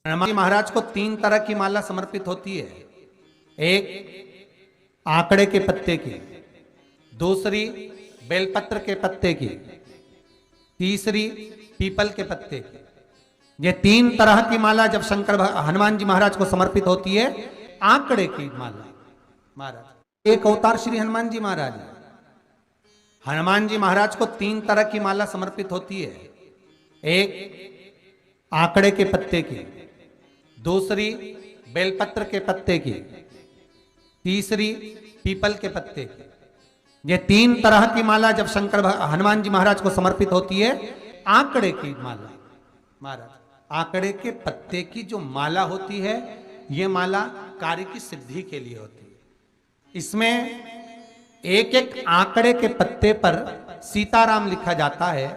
हनुमान जी महाराज को 3 तरह की माला समर्पित होती है। एक आंकड़े के पत्ते की, दूसरी बेलपत्र के पत्ते की, तीसरी पीपल के पत्ते की। ये 3 तरह की माला जब हनुमान जी महाराज को समर्पित होती है। आंकड़े की माला महाराज एक अवतार श्री हनुमान जी महाराज है। हनुमान जी महाराज को 3 तरह की माला समर्पित होती है। एक आंकड़े के पत्ते की, दूसरी बेलपत्र के पत्ते की, तीसरी पीपल के पत्ते की। ये 3 तरह की माला जब हनुमान जी महाराज को समर्पित होती है। आंकड़े की माला महाराज, आंकड़े के पत्ते की जो माला होती है, ये माला कार्य की सिद्धि के लिए होती है। इसमें एक एक आंकड़े के पत्ते पर सीताराम लिखा जाता है।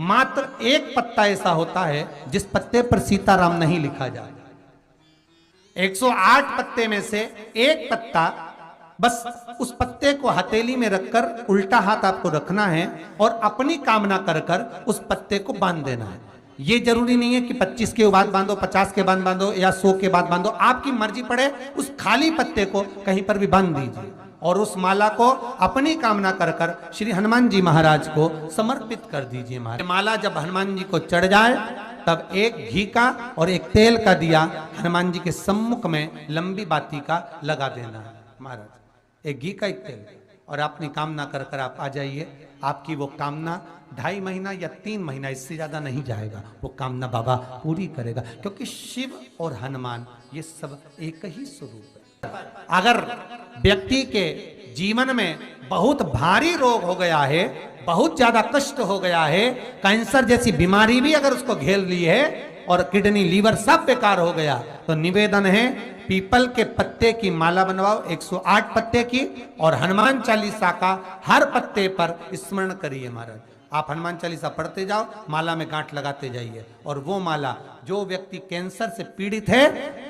मात्र एक पत्ता ऐसा होता है जिस पत्ते पर सीताराम नहीं लिखा जाता। 108 पत्ते में से एक पत्ता, बस उस पत्ते को हथेली में रखकर उल्टा हाथ आपको रखना है और अपनी कामना कर कर उस पत्ते को बांध देना है। ये जरूरी नहीं है कि 25 के बाद बांधो, 50 के बाद बांधो या 100 के बाद बांधो, आपकी मर्जी पड़े। उस खाली पत्ते को कहीं पर भी बांध दीजिए और उस माला को अपनी कामना कर कर श्री हनुमान जी महाराज को समर्पित कर दीजिए। माला जब हनुमान जी को चढ़ जाए तब एक घी का और एक तेल का दिया हनुमान जी के सम्मुख में लंबी बाती का लगा देना है महाराज। एक घी का, एक तेल, और अपनी कामना कर कर आप आ जाइए। आपकी वो कामना 2.5 महीना या 3 महीना, इससे ज्यादा नहीं जाएगा, वो कामना बाबा पूरी करेगा। क्योंकि शिव और हनुमान ये सब एक ही स्वरूप है। अगर व्यक्ति के जीवन में बहुत भारी रोग हो गया है, बहुत ज्यादा कष्ट हो गया है, कैंसर जैसी बीमारी भी अगर उसको घेर ली है और किडनी लीवर सब बेकार हो गया, तो निवेदन है पीपल के पत्ते की माला बनवाओ, 108 पत्ते की, और हनुमान चालीसा का हर पत्ते पर स्मरण करिए महाराज। आप हनुमान चालीसा पढ़ते जाओ, माला में गांठ लगाते जाइए, और वो माला जो व्यक्ति कैंसर से पीड़ित है,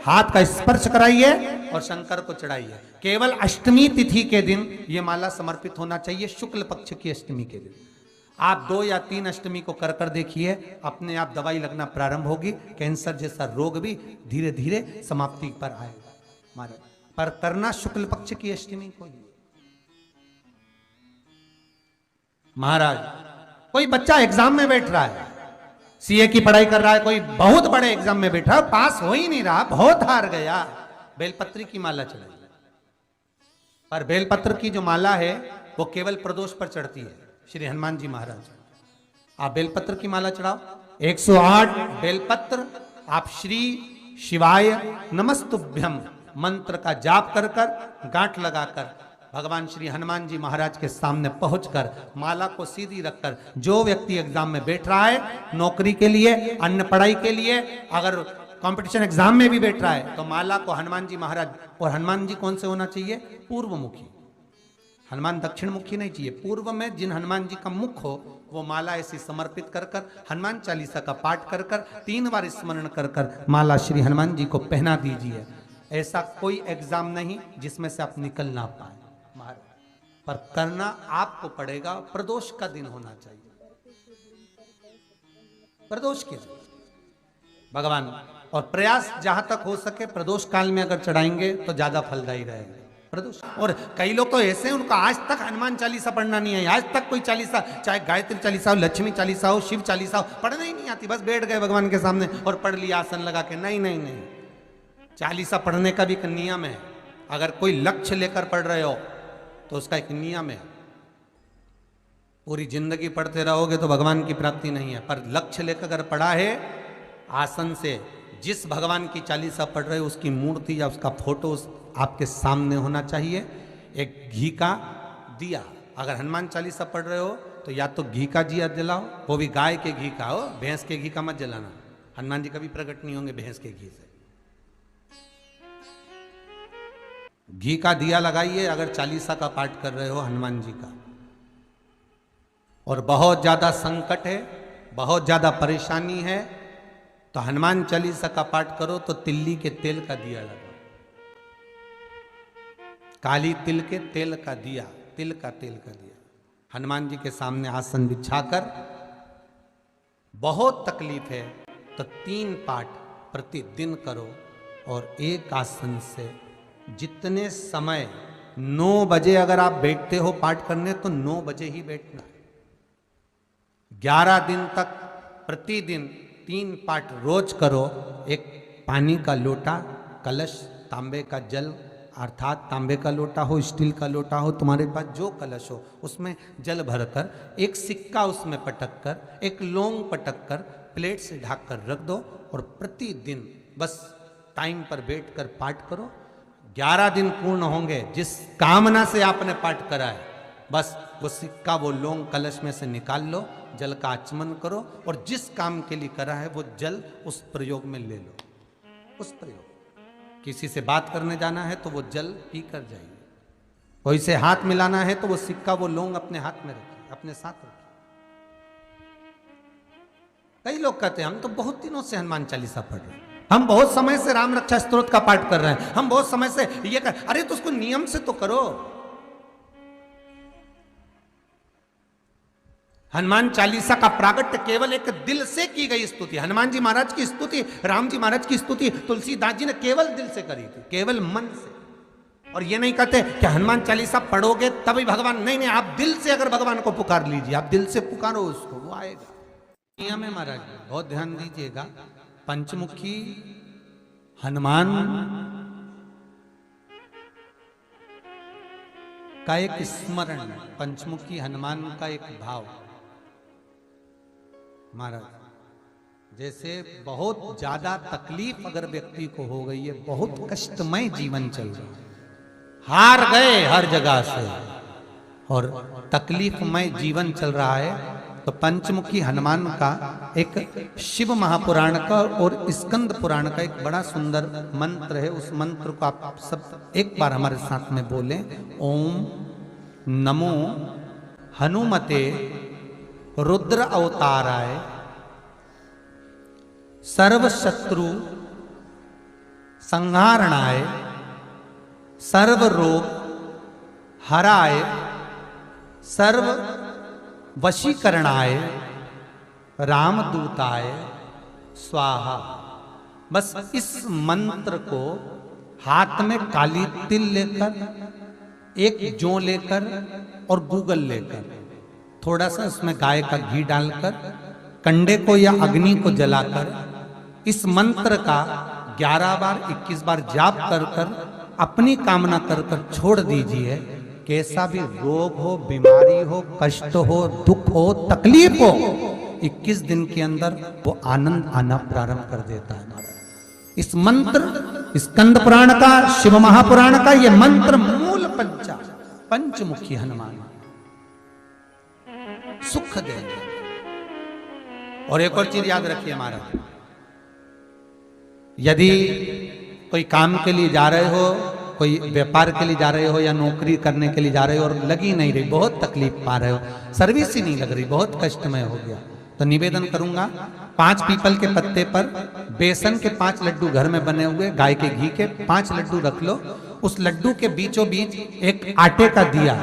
हाथ का स्पर्श कराइए और शंकर को चढ़ाइए। केवल अष्टमी तिथि के दिन ये माला समर्पित होना चाहिए, शुक्ल पक्ष की अष्टमी के दिन। आप 2 या 3 अष्टमी को कर कर देखिए, अपने आप दवाई लगना प्रारंभ होगी। कैंसर जैसा रोग भी धीरे धीरे समाप्ति पर आएगा महाराज। पर करना शुक्ल पक्ष की अष्टमी को ही महाराज। कोई बच्चा एग्जाम में बैठ रहा है, सीए की पढ़ाई कर रहा है, कोई बहुत बड़े एग्जाम में बैठा, पास हो ही नहीं रहा, बहुत हार गया, बेलपत्री की माला चढ़ाई। पर बेलपत्र की जो माला है वो केवल प्रदोष पर चढ़ती है श्री हनुमान जी महाराज। आप बेलपत्र की माला चढ़ाओ, 108 बेलपत्र आप श्री शिवाय नमस्तुभ्यम मंत्र का जाप कर कर गांठ लगाकर भगवान श्री हनुमान जी महाराज के सामने पहुंचकर माला को सीधी रखकर, जो व्यक्ति एग्जाम में बैठ रहा है, नौकरी के लिए, अन्य पढ़ाई के लिए, अगर कंपटीशन एग्जाम में भी बैठ रहा है, तो माला को हनुमान जी महाराज, और हनुमान जी कौन से होना चाहिए? पूर्वमुखी। हनुमान दक्षिण मुखी नहीं चाहिए, पूर्व में जिन हनुमान जी का मुख हो वो माला ऐसी समर्पित कर कर हनुमान चालीसा का पाठ कर कर 3 बार स्मरण कर कर माला श्री हनुमान जी को पहना दीजिए। ऐसा कोई एग्जाम नहीं जिसमें से आप निकल ना पाए महाराज, पर करना आपको पड़ेगा। प्रदोष का दिन होना चाहिए, प्रदोष के दिन भगवान, और प्रयास जहां तक हो सके प्रदोष काल में अगर चढ़ाएंगे तो ज्यादा फलदायी रहेगा प्रदोष। और कई लोग तो ऐसे हैं, उनको आज तक हनुमान चालीसा पढ़ना नहीं है, आज तक कोई चालीसा, चाहे गायत्री चालीसा हो, लक्ष्मी चालीसा हो, शिव चालीसा हो, पढ़ना ही नहीं आती, बस बैठ गए भगवान के सामने और पढ़ लिया आसन लगा के। नहीं नहीं नहीं, चालीसा पढ़ने का भी एक नियम है। अगर कोई लक्ष्य लेकर पढ़ रहे हो तो उसका एक नियम है। पूरी जिंदगी पढ़ते रहोगे तो भगवान की प्राप्ति नहीं है, पर लक्ष्य लेकर अगर पढ़ा है, आसन से जिस भगवान की चालीसा पढ़ रहे हो उसकी मूर्ति या उसका फोटो आपके सामने होना चाहिए। एक घी का दिया, अगर हनुमान चालीसा पढ़ रहे हो तो या तो घी का दिया जलाओ, वो भी गाय के घी का हो, भैंस के घी का मत जलाना। हनुमान जी कभी प्रकट नहीं होंगे भैंस के घी से। घी का दिया लगाइए अगर चालीसा का पाठ कर रहे हो हनुमान जी का। और बहुत ज्यादा संकट है, बहुत ज्यादा परेशानी है, तो हनुमान चालीसा का पाठ करो तो तिल्ली के तेल का दिया लगाओ, काली तिल के तेल का दिया, तिल का तेल का दिया हनुमान जी के सामने आसन बिछाकर। बहुत तकलीफ है तो 3 पाठ प्रतिदिन करो। और एक आसन से जितने समय 9 बजे अगर आप बैठते हो पाठ करने तो 9 बजे ही बैठना। 11 दिन तक प्रतिदिन 3 पाठ रोज करो। एक पानी का लोटा, कलश, तांबे का जल अर्थात तांबे का लोटा हो, स्टील का लोटा हो, तुम्हारे पास जो कलश हो उसमें जल भरकर एक सिक्का उसमें पटक कर, एक लौंग पटक कर प्लेट से ढक कर रख दो और प्रतिदिन बस टाइम पर बैठकर पाठ करो। 11 दिन पूर्ण होंगे, जिस कामना से आपने पाठ करा है बस वो सिक्का, वो लौंग कलश में से निकाल लो, जल का आचमन करो और जिस काम के लिए करा है वो जल उस प्रयोग में ले लो। उस प्रयोग, किसी से बात करने जाना है तो वो जल पी कर जाइए, कोई से हाथ मिलाना है तो वो सिक्का, वो लौंग अपने हाथ में रखिए, अपने साथ रखिए। कई लोग कहते हैं हम तो बहुत दिनों से हनुमान चालीसा पढ़ रहे हैं, हम बहुत समय से राम रक्षा स्तोत्र का पाठ कर रहे हैं, हम बहुत समय से ये कर, अरे तो उसको नियम से तो करो। हनुमान चालीसा का प्रागट्य केवल एक दिल से की गई स्तुति। हनुमान जी महाराज की स्तुति, राम जी महाराज की स्तुति तुलसीदास जी ने केवल दिल से करी थी, केवल मन से। और ये नहीं कहते कि हनुमान चालीसा पढ़ोगे तभी भगवान, नहीं नहीं, आप दिल से अगर भगवान को पुकार लीजिए, आप दिल से पुकारो उसको, वो आएगा। नियम है महाराज, बहुत ध्यान दीजिएगा। पंचमुखी हनुमान का एक स्मरण, पंचमुखी हनुमान का एक भाव। महाराज जैसे बहुत ज्यादा तकलीफ अगर व्यक्ति को हो गई है, बहुत कष्टमय जीवन चल रहा है, हार गए हर जगह से और तकलीफमय जीवन चल रहा है, तो पंचमुखी हनुमान का एक शिव महापुराण का और स्कंद पुराण का एक बड़ा सुंदर मंत्र है। उस मंत्र को आप सब एक बार हमारे साथ में बोलें। ओम नमो हनुमते रुद्र अवताराय सर्व शत्रु संहारणाय सर्व रोग हराय सर्व वशीकरणाय रामदूताय स्वाहा। बस इस मंत्र को हाथ में काली तिल लेकर, एक जौ लेकर और गूगल लेकर, थोड़ा सा उसमें गाय का घी डालकर, कंडे को या अग्नि को जलाकर इस मंत्र का 11 बार 21 बार जाप कर कर अपनी कामना कर कर छोड़ दीजिए। कैसा भी रोग हो, बीमारी हो, कष्ट हो, दुख हो, तकलीफ हो, 21 दिन के अंदर वो आनंद आना प्रारंभ कर देता है। महाराज इस मंत्र, स्कंद पुराण का, शिव महापुराण का ये मंत्र मूल पंचमुखी हनुमान सुख देंगे। और एक और चीज याद रखिए महाराज, यदि कोई काम के लिए जा रहे हो, कोई व्यापार के लिए जा रहे हो या नौकरी करने के लिए जा रहे हो और लगी नहीं रही, बहुत तकलीफ पा रहे हो, सर्विस ही नहीं लग रही, बहुत कष्टमय हो गया, तो निवेदन करूंगा 5 पीपल के पत्ते पर बेसन के 5 लड्डू घर में बने हुए, गाय के घी के 5 लड्डू रख लो, उस लड्डू के बीचों बीच एक आटे का दिया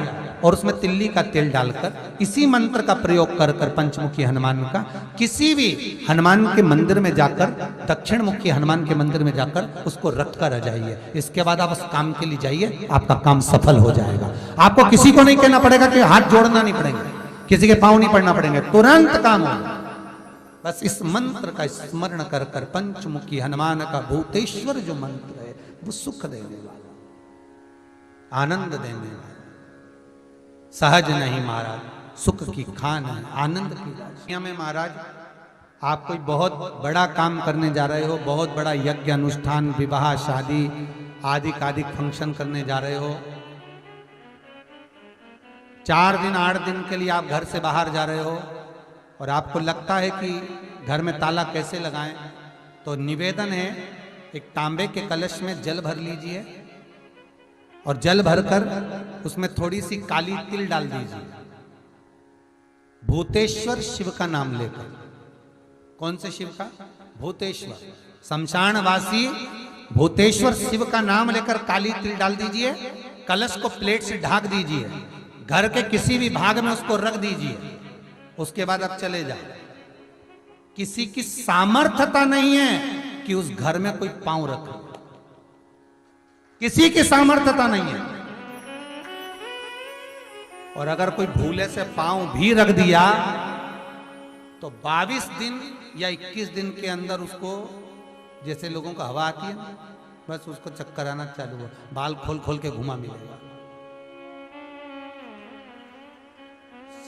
और उसमें तिल्ली का तेल डालकर इसी मंत्र का प्रयोग कर कर पंचमुखी हनुमान का किसी भी हनुमान के मंदिर में जाकर, दक्षिण मुखी हनुमान के मंदिर में जाकर उसको रख कर आ जाइए। इसके बाद आप उस काम के लिए जाइए, आपका काम सफल हो जाएगा। आपको किसी को नहीं कहना पड़ेगा कि हाथ जोड़ना नहीं पड़ेंगे, किसी के पांव नहीं पड़ना पड़ेंगे, तुरंत काम होगा। बस इस मंत्र का स्मरण कर कर पंचमुखी हनुमान का भूतेश्वर जो मंत्र है वो सुख देने वाला, आनंद देने वाला, सहज नहीं महाराज, सुख की खान है, आनंद की राशियां में। महाराज आप कोई बहुत बड़ा काम करने जा रहे हो, बहुत बड़ा यज्ञ अनुष्ठान, विवाह, शादी आदि आदि फंक्शन करने जा रहे हो, 4 दिन 8 दिन के लिए आप घर से बाहर जा रहे हो और आपको लगता है कि घर में ताला कैसे लगाएं, तो निवेदन है एक तांबे के कलश में जल भर लीजिए और जल भरकर उसमें थोड़ी सी काली तिल डाल दीजिए, भूतेश्वर शिव का नाम लेकर। कौन से शिव का? भूतेश्वर, शमशानवासी भूतेश्वर शिव का नाम लेकर काली तिल डाल दीजिए, कलश को प्लेट से ढक दीजिए, घर के किसी भी भाग में उसको रख दीजिए। उसके बाद आप चले जाओ। किसी की सामर्थ्यता नहीं है कि उस घर में कोई पांव रखे। किसी की सामर्थ्यता नहीं है। और अगर कोई भूले से पांव भी रख दिया तो 22 दिन या 21 दिन के अंदर उसको, जैसे लोगों को हवा आती है ना, बस उसको चक्कर आना चालू हो, बाल खोल खोल के घुमा मिलेगा।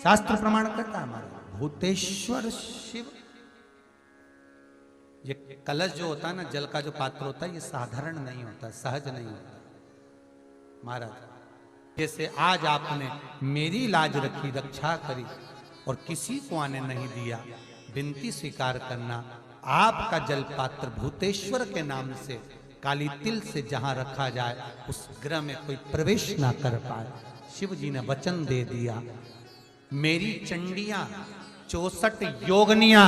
शास्त्र प्रमाण करता है हमारा भूतेश्वर शिव। ये कलश जो होता है ना, जल का जो पात्र होता है, ये साधारण नहीं होता, सहज नहीं होता महाराज। जैसे आज आपने मेरी लाज रखी, रक्षा करी और किसी को आने नहीं दिया, विनती स्वीकार करना। आपका जल पात्र भूतेश्वर के नाम से काली तिल से जहां रखा जाए, उस गृह में कोई प्रवेश ना कर पाए। शिव जी ने वचन दे दिया, मेरी चंडियां 64 योगनियां,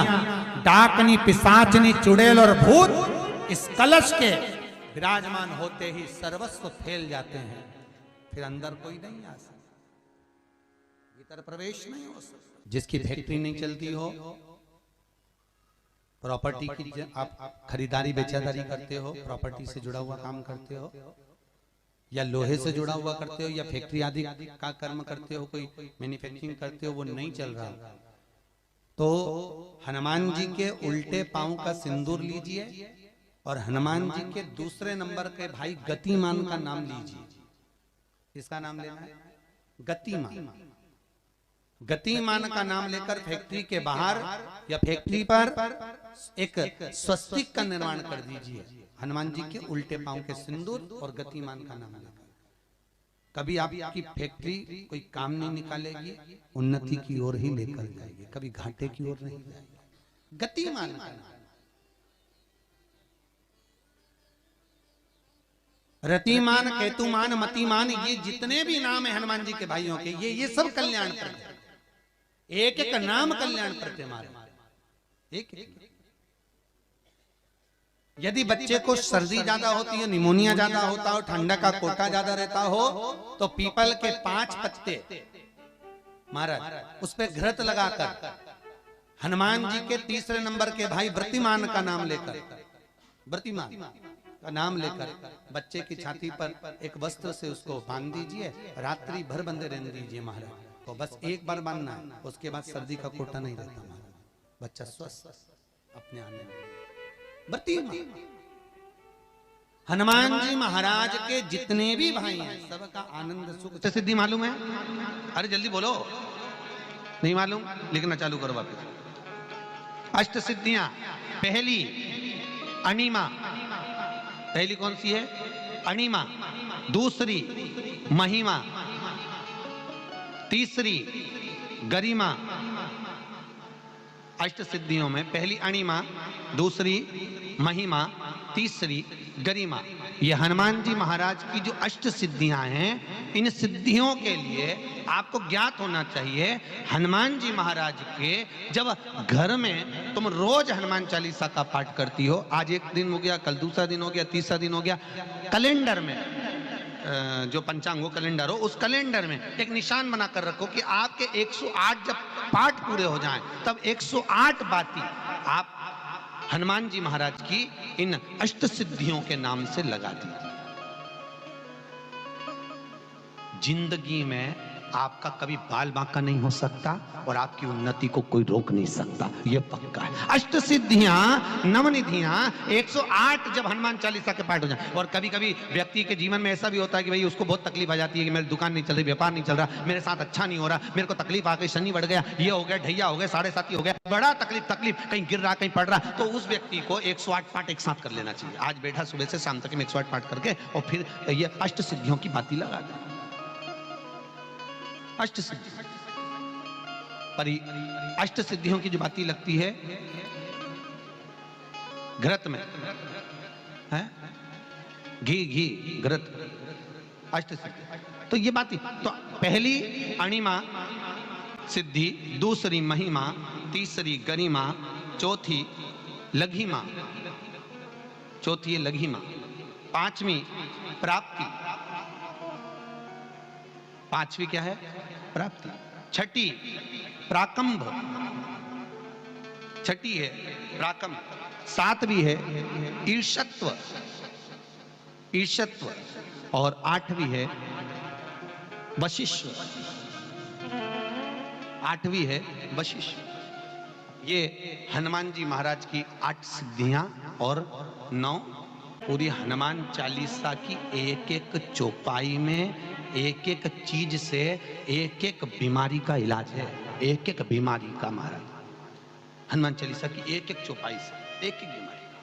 डाकनी, पिशाचनी, चुड़ैल और भूत इस कलश के विराजमान होते ही सर्वस्व फैल जाते हैं। फिर अंदर कोई नहीं आ सकता, भीतर प्रवेश नहीं हो सकता। जिसकी फैक्ट्री नहीं चलती हो, प्रॉपर्टी की आप खरीदारी बेचादारी करते हो, प्रॉपर्टी से जुड़ा हुआ काम करते हो, या लोहे से जुड़ा हुआ करते हो, या फैक्ट्री आदि का कर्म करते हो, कोई मैन्युफैक्चरिंग करते हो, वो नहीं चल रहा, तो हनुमान जी के उल्टे पांव का सिंदूर लीजिए और हनुमान जी के दूसरे नंबर के भाई गतिमान का नाम लीजिए। किसका नाम लेना है? गतिमान। गतिमान का नाम लेकर फैक्ट्री के बाहर या फैक्ट्री पर एक स्वस्तिक का निर्माण कर दीजिए, हनुमान जी के उल्टे पांव के सिंदूर और गतिमान का नाम लेकर। कभी आपकी फैक्ट्री कोई काम नहीं निकालेगी, उन्नति की ओर ही लेकर जाएगी, कभी घाटे की ओर नहीं जाएगी। गतिमान का नाम, रतिमान, केतुमान, मतिमान, ये जितने भी नाम है हनुमान जी के भाइयों के, ये सब कल्याण करते, एक एक नाम कल्याण करते हमारे, एक एक। यदि बच्चे को सर्दी ज्यादा होती है, निमोनिया ज्यादा होता हो, ठंडा का कोटा ज्यादा रहता हो, तो पीपल के 5 पत्ते महाराज उस पे घृत लगाकर हनुमान जी के तीसरे नंबर के भाई व्रतिमान का नाम लेकर, व्रतिमान का नाम लेकर बच्चे की छाती पर एक वस्त्र से उसको बांध दीजिए, रात्रि भर बंधे रहने दीजिए महाराज। तो बस एक बार बांधना है, उसके बाद सर्दी का कोटा नहीं रहता महाराज, बच्चा स्वस्थ अपने आने में। हनुमान जी महाराज के जितने भी भाई हैं, सबका आनंद सुख सिद्धि मालूम है? अरे जल्दी बोलो, नहीं मालूम? लिखना चालू करो वापस। अष्ट सिद्धियां, पहली अणिमा, पहली कौन सी है? अणिमा। दूसरी महिमा, तीसरी गरिमा। अष्ट सिद्धियों में पहली अणिमा, दूसरी महिमा, तीसरी गरिमा। ये हनुमान जी महाराज की जो अष्ट सिद्धियां हैं, इन सिद्धियों के लिए आपको ज्ञात होना चाहिए, हनुमान जी महाराज के जब घर में तुम रोज हनुमान चालीसा का पाठ करती हो, आज एक दिन हो गया, कल दूसरा दिन हो गया, तीसरा दिन हो गया, कैलेंडर में जो पंचांगो कैलेंडर हो, उस कैलेंडर में एक निशान बनाकर रखो कि आपके 108 जब पाठ पूरे हो जाएं, तब 108 बाती आप हनुमान जी महाराज की इन अष्ट सिद्धियों के नाम से लगा दीजिए। जिंदगी में आपका कभी बाल बांका नहीं हो सकता और आपकी उन्नति को कोई रोक नहीं सकता, यह पक्का है। अष्ट सिद्धियां, नवनिधियां, 108 जब हनुमान चालीसा के पाठ हो जाए। और कभी कभी व्यक्ति के जीवन में ऐसा भी होता है कि भाई उसको बहुत तकलीफ आ जाती है कि मेरी दुकान नहीं चल रही, व्यापार नहीं चल रहा, मेरे साथ अच्छा नहीं हो रहा, मेरे को तकलीफ आ गई, शनि बढ़ गया, ये हो गया, ढैया हो गया, 7.5 हो गया, बड़ा तकलीफ, कहीं गिर रहा, कहीं पड़ रहा, तो उस व्यक्ति को 108 पाठ एक साथ कर लेना चाहिए। आज बैठा सुबह से शाम तक 108 पाठ करके और फिर ये अष्ट सिद्धियों की बाती लगा दे। अष्ट सिद्धि पर अष्ट सिद्धियों की जो बाती लगती है घृत में है, घी घृत, अष्ट सिद्धि। तो ये बाती, तो पहली अणिमा सिद्धि, दूसरी महिमा, तीसरी गरिमा, चौथी लघिमा, चौथी लघिमा, पांचवी प्राप्ति, पांचवी क्या है? प्राप्ति। छठी प्राकंभ, छठी है प्राकंभ, सातवीं है ईर्षत्व, ईर्षत्व, और आठवीं है वशिष्ठ, आठवीं है वशिष्ठ। ये हनुमान जी महाराज की 8 सिद्धियां और 9 पूरी हनुमान चालीसा की एक एक चौपाई में एक एक चीज से एक एक बीमारी का इलाज है, एक एक बीमारी का। महाराज हनुमान चालीसा की एक एक चौपाई से एक एक बीमारी का।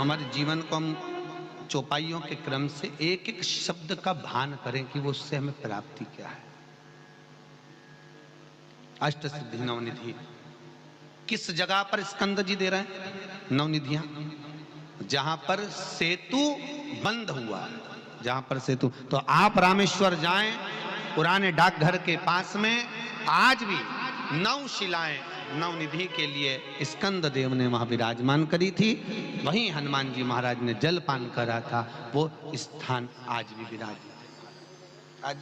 हमारे जीवन को हम चौपाइयों के क्रम से एक एक शब्द का भान करें कि वो उससे हमें प्राप्ति क्या है। अष्ट सिद्धि नवनिधि किस जगह पर स्कंद जी दे रहे हैं? नवनिधियां, जहां पर सेतु बंद हुआ, जहां पर सेतु। तो आप रामेश्वर जाएं, पुराने डाकघर के पास में आज भी 9 शिलाएं नवनिधि के लिए स्कंद देव ने वहां विराजमान करी थी। वहीं हनुमान जी महाराज ने जलपान करा था, वो स्थान आज भी विराजमान है। आज